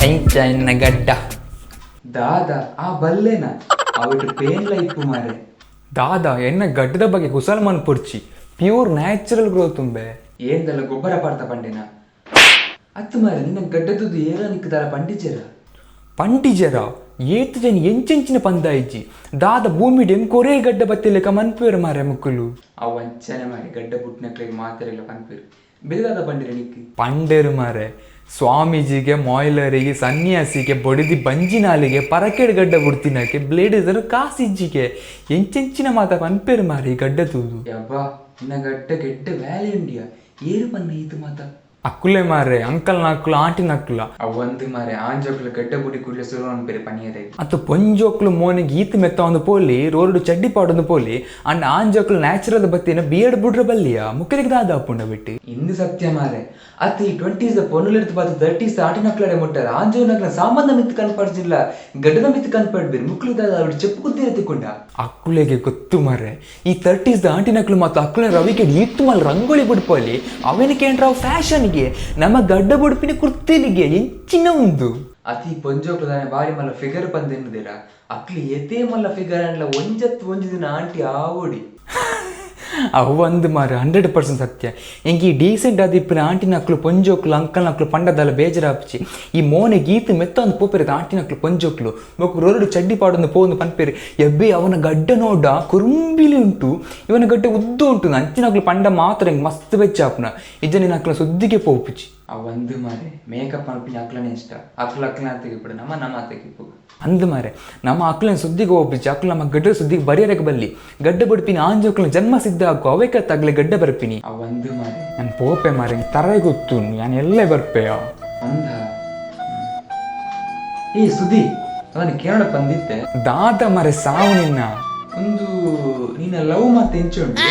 ಎಂಚನ್ನ ಗಡ್ಡ ದಾದ ಆ ಬಲ್ಲೆನ ಅವಟ್ಟು ಪೇನ್ಲ ಇಪ್ಪು ಮಾರೆ. ದಾದಾ ಎನ್ನ ಗಡ್ಡದ ಬಗ್ಗೆ ಕುಸಲ್ಮನ್ ಪುರ್ಚಿ ಪ್ಯೂರ್ ನ್ಯಾಚುರಲ್ ಗ್ರೋತ್ ತುಂಬೆ ఏందಲ್ಲ ಗೊಬ್ಬರ ಪಾಡ್ತಾ ಪಂಡಿನ ಅತ್ತು ಮಾರೆ ನಿನ್ನ ಗಡ್ಡದ್ದು ಏರ ನಿಕ್ಕದಾರ ಪಂಡಿಜರ ಪಂಡಿಜರ ಏತು ಜನ ಎಂಚೆಂಚಿನ ಪಂದಾಯಿಜಿ ದಾದ ಭೂಮಿಡಿಯಂ ಕೊರೇ ಗಡ್ಡ ಬತ್ತಿಲೆಕ ಮನ್ಪೇರು ಮಾರೆ ಮುಕ್ಕುಲು ಅವು ಅಂಚನೆ ಮಾರಿ ಗಡ್ಡ ಬುಟ್ನಕ್ಲಿಗೆ ಮಾತಾಡಿಲ್ಲ ಪನ್ಪೇರು ಬೆಳಗಾದ ಪಂಡಿರ ನಿಕ್ಕಿ ಪಂಡೇರು ಮಾರೆ ಸ್ವಾಮೀಜಿಗೆ ಮಾಯ್ಲರಿಗೆ ಸನ್ಯಾಸಿಗೆ ಬೊಡಿದಿ ಬಂಜಿನಾಲಿಗೆ ಪರಕೆಡ್ ಗಡ್ಡ ಬುಡ್ತಿನಕ್ಕೆ ಬ್ಲೇಡ್ ಇದ್ರು ಕಾಸಿಜ್ಜಿಗೆ ಎಂಚೆಂಚಿನ ಮಾತ ಪನ್ಪೇರು ಮಾರಿ ಗಡ್ಡ ತೂದು ಯವ್ವಾ ನಿನ್ನ ಗಡ್ಡ ಗೆಡ್ಡ ವ್ಯಾಲಿ ಉಂಡಿಯಾ ಏರು ಪನ್ನ ಈತು ಮಾತ ಅಕ್ಕುಲೆ ಮಾರೆ ಅಂಕಲ್ ನಕ್ಕುಲು ಆಂಟಿ ನಕ್ಕುಲ ಅವಂದು ಮಾರೆ ಆಂಜೋಕ್ಲು ಗಡ್ಡ ಬುಡಿ ಕೂಡಲೇ ಸುರು ಅನ್ಪೇರು ಪನಿಯದೆ ಅತ್ತು ಪೊಂಜೋಕ್ಲು ಮೋನಿಗೆ ಈತ ಮೆತ್ತ ಒಂದು ಪೋಲಿ ರೋಡು ಚಡ್ಡಿ ಪಾಡೊಂದು ಪೋಲಿ ಅಂಡ್ ಆಂಜೋಕ್ಲು ನ್ಯಾಚುರಲ್ ಬತ್ತಿನ ಬಿಯರ್ಡ್ ಬುಡ್ರ ಬಲ್ಲಿಯ ಮುಕ್ಕಲಿಗೆ ದಾದ ಅಪ್ಪುಂಡ ಬಿಟ್ಟು ಇಂದು ಸತ್ಯ ಮಾರೆ ಅತಿ 20s ಪೊನ್ನುಲಿರ್ತು ಬಾತು 30s ಆಟಿನಕ್ಲಡೆ ಮುಟ್ಟಾರ ಆಂಜೋ ನಕ್ಲ ಸಾಮಾನ್ಯ ಮಿತ್ತು ಕನ್ಪಡಿಸಿಲ್ಲ ಗಡ್ಡದ ಮಿತ್ತು ಕನ್ಪಡ್ಬೇರು ಮುಕ್ಳು ದಾದ ಅವಳು ಚೆಪ್ಪು ಕುದ್ದಿರ ತಿಕ್ಕೊಂಡ ಅಕ್ಕುಲೆಗೆ ಗೊತ್ತು ಮಾರೆ ಈ 30s ಆಂಟಿನಕ್ಲು ಮತ್ತು ಅಕ್ಕುಲೆ ರವಿಗೆ ಈತ್ತು ಮಲ್ ರಂಗೋಳಿ ಬುಡ್ಪಲ್ಲಿ ಅವನಿಗೆ ಏನ್ರ ಫ್ಯಾಷನ್ಗೆ ನಮ್ಮ ಗಡ್ಡ ಬುಡ್ಪಿನ ಕುರ್ತಿಲಿಗೆ ಎಂಚಿನ ಒಂದು ಅತಿ ಪೊಂಜೋಕ್ಲು ದಾನೆ ಬಾರಿ ಮಲ್ಲ ಫಿಗರ್ ಬಂದೆನ್ನುದಿರ ಅಕ್ಲಿ ಎತ್ತೇ ಮಲ್ಲ ಫಿಗರ್ ಅನ್ಲ ಒಂಜತ್ತು ದಿನ ಆಂಟಿ ಆವೋಡಿ ಅವು ಒಂದು ಮಾರೆ 100% ಸತ್ಯ ಎಂಗೆ ಈ ಡೀಸೆಂಟ್ ಆದಿಪ್ಪಿನ ಆಂಟಿನಕ್ಲು ಪೊಂಜೋಕ್ಲು ಅಂಕಲ್ನಕ್ಲು ಪಂಡದಲ್ಲ ಬೇಜಾರಾಪ್ಚಿ ಈ ಮೋನೆ ಗೀತು ಮೆತ್ತ ಒಂದು ಪೋಪೆರದ ಆಂಟಿನಕ್ಲು ಪೊಂಜೋಕ್ಲು ಮೊಕ್ಕು ರೋಡು ಚಡ್ಡಿ ಪಾಡೊಂದು ಪೋಂದು ಪನ್ಪೇರಿ ಎಬ್ಬೆ ಅವನ ಗಡ್ಡ ನೋಡ ಕುರುಂಬಿಲಿ ಉಂಟು ಇವನ ಗಡ್ಡ ಉದ್ದು ಉಂಟು ಅಂಚಿನಕ್ಲು ಪಂಡ ಮಾತ್ರ ಹೆಂಗೆ ಮಸ್ತ್ ಬೆಚ್ಚಾಪುನ ಇಜ್ಜನಿನ ಅಕ್ಲ ಸುದ್ದಿಗೆ ಪೋಪುಚಿ ಅವಂದು ಮಾರೆ ಮೇಕಪ್ ಅನ್ಪಿನ ಅಕ್ಲನೇ ಇಷ್ಟ ಅಕ್ಲ ತೆಗಿಬಿಡು ನಮ್ಮ ತೆಗಿಪು ಅಂದು ಮಾರೆ ನಮ್ಮ ಅಕ್ಲನ ಸುದ್ದಿಗೆ ಹೋಗ್ಬಿಚ್ಚಿ ಅಕ್ಲು ನಮ್ಮ ಗಡ್ಡ ಸುದ್ದಿಗೆ ಬರಿಯರಕ್ಕೆ ಬಲ್ಲಿ ಗಡ್ಡ ಬಡ್ಪಿನಿ ಆಂಜೋಕ್ಲನ ಜನ್ಮ ಸಿದ್ಧ ಹಾಕು ಅವಕ್ಕೆ ತಗ್ಲೆ ಗಡ್ಡ ಬರ್ಪಿನಿ ಅವಂದು ಮಾರೆ ನಾನು ಪೋಪೆ ಮಾರೆ ತರ ಗೊತ್ತು ನಾನು ಎಲ್ಲೇ ಬರ್ಪೆಯ ಅಂದ ಈ ಸುದ್ದಿ ಅವನು ಕೇರಳ ಬಂದಿದ್ದೆ ದಾದ ಮಾರೆ ಸಾವು ನಿನ್ನ ಒಂದು ನಿನ್ನ ಲವ್ ಮತ್ತೆ ಎಂಚುಂಟು